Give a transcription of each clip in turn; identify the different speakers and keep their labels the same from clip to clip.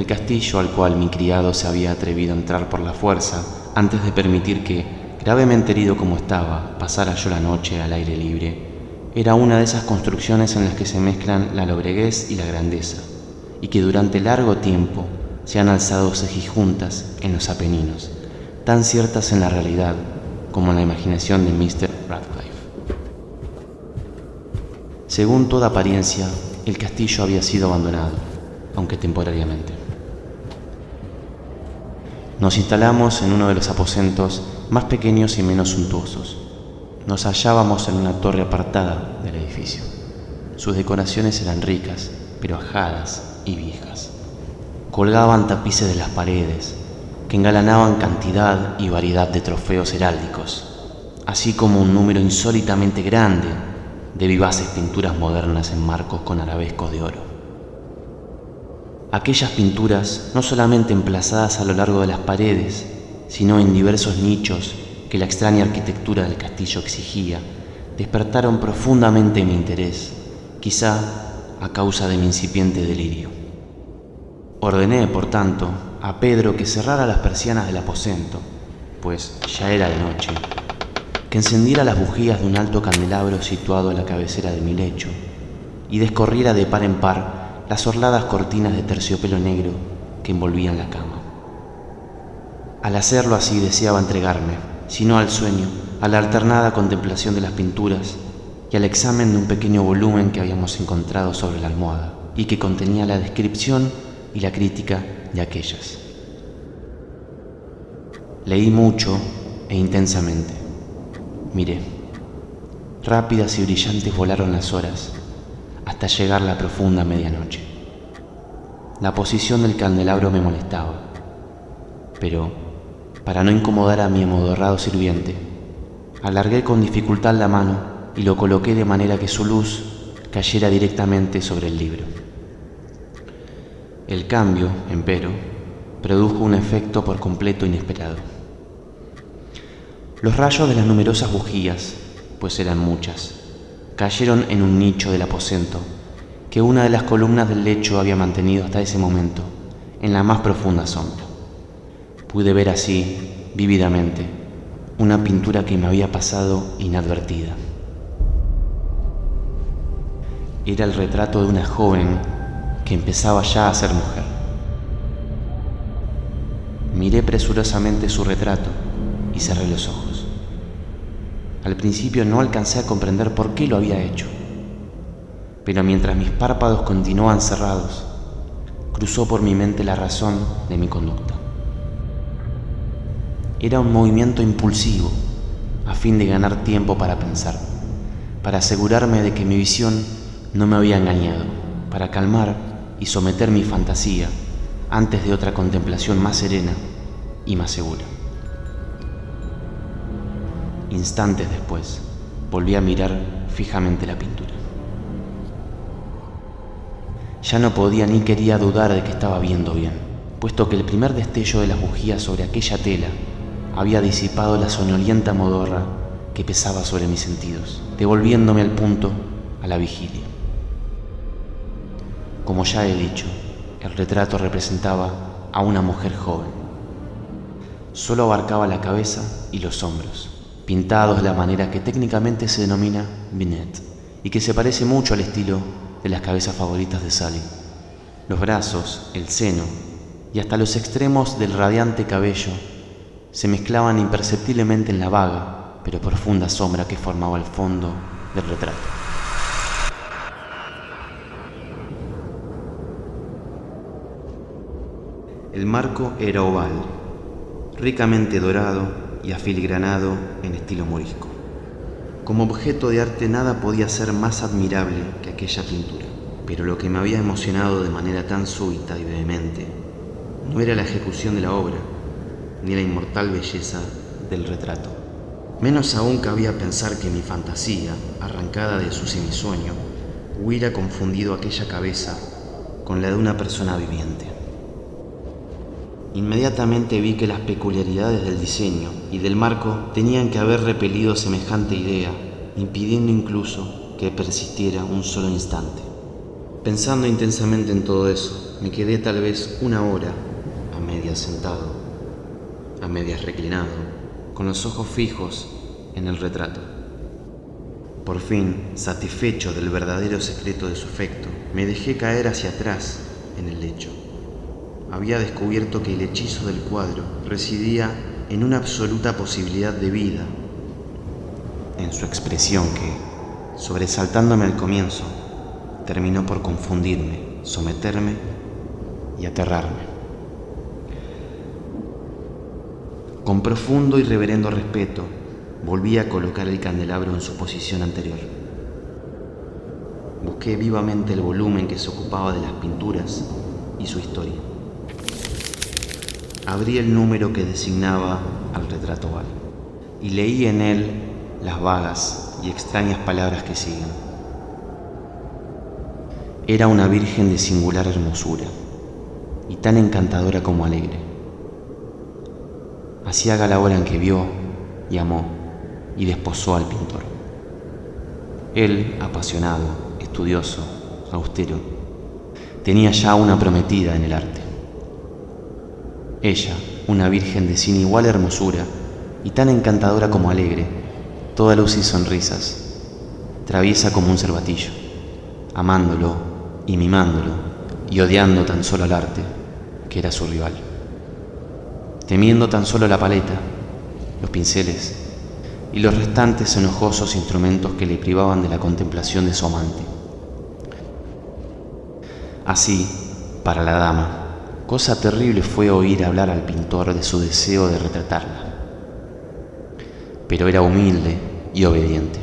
Speaker 1: castillo al cual mi criado se había atrevido a entrar por la fuerza antes de permitir que, gravemente herido como estaba, pasara yo la noche al aire libre, era una de esas construcciones en las que se mezclan la lobreguez y la grandeza, y que durante largo tiempo se han alzado cejijuntas en los Apeninos, tan ciertas en la realidad como en la imaginación de Mr. Radcliffe. Según toda apariencia, el castillo había sido abandonado, aunque temporariamente. Nos instalamos en uno de los aposentos más pequeños y menos suntuosos. Nos hallábamos en una torre apartada del edificio. Sus decoraciones eran ricas, pero ajadas y viejas. Colgaban tapices de las paredes, que engalanaban cantidad y variedad de trofeos heráldicos, así como un número insólitamente grande de vivaces pinturas modernas en marcos con arabescos de oro. Aquellas pinturas, no solamente emplazadas a lo largo de las paredes, sino en diversos nichos que la extraña arquitectura del castillo exigía, despertaron profundamente mi interés, quizá a causa de mi incipiente delirio. Ordené, por tanto, a Pedro que cerrara las persianas del aposento, pues ya era de noche, que encendiera las bujías de un alto candelabro situado a la cabecera de mi lecho y descorriera de par en par las orladas cortinas de terciopelo negro que envolvían la cama. Al hacerlo así deseaba entregarme, si no al sueño, a la alternada contemplación de las pinturas y al examen de un pequeño volumen que habíamos encontrado sobre la almohada y que contenía la descripción y la crítica de aquellas. Leí mucho e intensamente. Miré. Rápidas y brillantes volaron las horas hasta llegar la profunda medianoche. La posición del candelabro me molestaba, pero para no incomodar a mi amodorrado sirviente, alargué con dificultad la mano y lo coloqué de manera que su luz cayera directamente sobre el libro. El cambio, empero, produjo un efecto por completo inesperado. Los rayos de las numerosas bujías, pues eran muchas, cayeron en un nicho del aposento que una de las columnas del lecho había mantenido hasta ese momento en la más profunda sombra. Pude ver así, vívidamente, una pintura que me había pasado inadvertida. Era el retrato de una joven que empezaba ya a ser mujer. Miré presurosamente su retrato y cerré los ojos. Al principio no alcancé a comprender por qué lo había hecho, pero mientras mis párpados continuaban cerrados, cruzó por mi mente la razón de mi conducta. Era un movimiento impulsivo, a fin de ganar tiempo para pensar, para asegurarme de que mi visión no me había engañado, para calmar y someter mi fantasía antes de otra contemplación más serena y más segura. Instantes después, volví a mirar fijamente la pintura. Ya no podía ni quería dudar de que estaba viendo bien, puesto que el primer destello de las bujías sobre aquella tela había disipado la soñolienta modorra que pesaba sobre mis sentidos, devolviéndome al punto a la vigilia. Como ya he dicho, el retrato representaba a una mujer joven. Solo abarcaba la cabeza y los hombros, pintados de la manera que técnicamente se denomina vignette, y que se parece mucho al estilo de las cabezas favoritas de Sally. Los brazos, el seno y hasta los extremos del radiante cabello se mezclaban imperceptiblemente en la vaga pero profunda sombra que formaba el fondo del retrato. El marco era oval, ricamente dorado y afiligranado en estilo morisco. Como objeto de arte nada podía ser más admirable que aquella pintura, pero lo que me había emocionado de manera tan súbita y vehemente no era la ejecución de la obra, ni la inmortal belleza del retrato. Menos aún cabía pensar que mi fantasía, arrancada de su semisueño, hubiera confundido aquella cabeza con la de una persona viviente. Inmediatamente vi que las peculiaridades del diseño y del marco tenían que haber repelido semejante idea, impidiendo incluso que persistiera un solo instante. Pensando intensamente en todo eso, me quedé tal vez una hora, a medias sentado, a medias reclinado, con los ojos fijos en el retrato. Por fin, satisfecho del verdadero secreto de su efecto, me dejé caer hacia atrás en el lecho. Había descubierto que el hechizo del cuadro residía en una absoluta posibilidad de vida, en su expresión que, sobresaltándome al comienzo, terminó por confundirme, someterme y aterrarme. Con profundo y reverendo respeto, volví a colocar el candelabro en su posición anterior. Busqué vivamente el volumen que se ocupaba de las pinturas y su historia. Abrí el número que designaba al retrato oval y leí en él las vagas y extrañas palabras que siguen. Era una virgen de singular hermosura y tan encantadora como alegre. Hacía la hora en que vio y amó y desposó al pintor. Él, apasionado, estudioso, austero, tenía ya una prometida en el arte. Ella, una virgen de sin igual hermosura y tan encantadora como alegre, toda luz y sonrisas, traviesa como un cervatillo, amándolo y mimándolo y odiando tan solo al arte, que era su rival, temiendo tan solo la paleta, los pinceles y los restantes enojosos instrumentos que le privaban de la contemplación de su amante. Así, para la dama, cosa terrible fue oír hablar al pintor de su deseo de retratarla. Pero era humilde y obediente,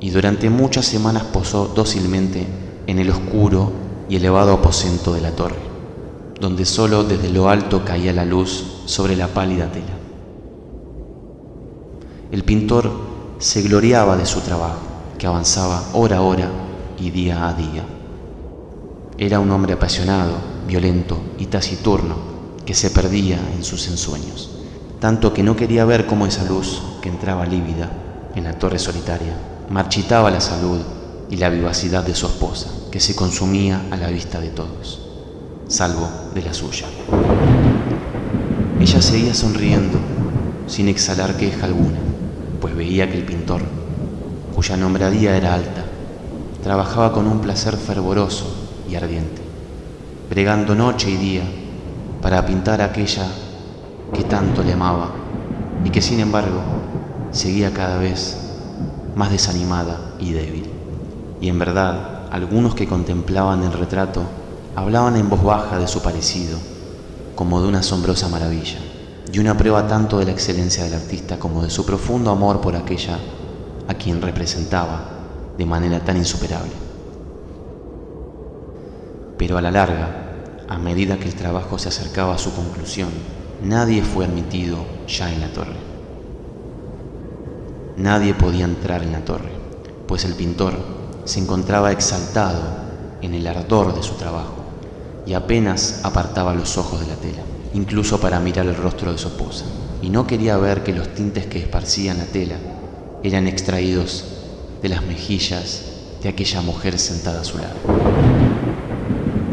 Speaker 1: y durante muchas semanas posó dócilmente en el oscuro y elevado aposento de la torre, donde solo desde lo alto caía la luz sobre la pálida tela. El pintor se gloriaba de su trabajo, que avanzaba hora a hora y día a día. Era un hombre apasionado, violento y taciturno, que se perdía en sus ensueños, tanto que no quería ver cómo esa luz que entraba lívida en la torre solitaria marchitaba la salud y la vivacidad de su esposa, que se consumía a la vista de todos, salvo de la suya. Ella seguía sonriendo, sin exhalar queja alguna, pues veía que el pintor, cuya nombradía era alta, trabajaba con un placer fervoroso y ardiente, bregando noche y día para pintar a aquella que tanto le amaba y que sin embargo seguía cada vez más desanimada y débil. Y en verdad, algunos que contemplaban el retrato hablaban en voz baja de su parecido, como de una asombrosa maravilla, y una prueba tanto de la excelencia del artista como de su profundo amor por aquella a quien representaba de manera tan insuperable. Pero a la larga, a medida que el trabajo se acercaba a su conclusión, nadie fue admitido ya en la torre. Nadie podía entrar en la torre, pues el pintor se encontraba exaltado en el ardor de su trabajo y apenas apartaba los ojos de la tela, incluso para mirar el rostro de su esposa, y no quería ver que los tintes que esparcían la tela eran extraídos de las mejillas de aquella mujer sentada a su lado.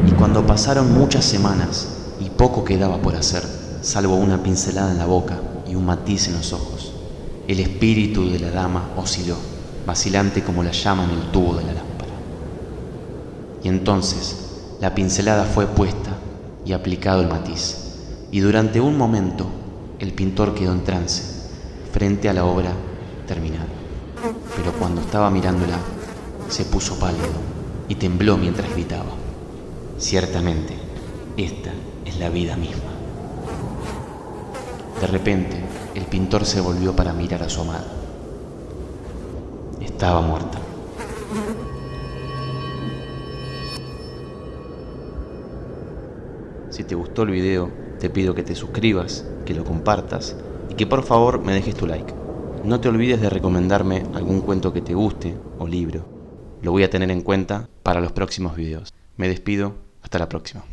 Speaker 1: Y cuando pasaron muchas semanas y poco quedaba por hacer, salvo una pincelada en la boca y un matiz en los ojos, el espíritu de la dama osciló, vacilante como la llama en el tubo de la lámpara. Y entonces la pincelada fue puesta y aplicado el matiz, y durante un momento el pintor quedó en trance frente a la obra terminada. Pero cuando estaba mirándola, se puso pálido y tembló mientras gritaba: ciertamente, esta es la vida misma. De repente, el pintor se volvió para mirar a su amada. Estaba muerta. Si te gustó el video, te pido que te suscribas, que lo compartas y que por favor me dejes tu like. No te olvides de recomendarme algún cuento que te guste o libro. Lo voy a tener en cuenta para los próximos videos. Me despido, hasta la próxima.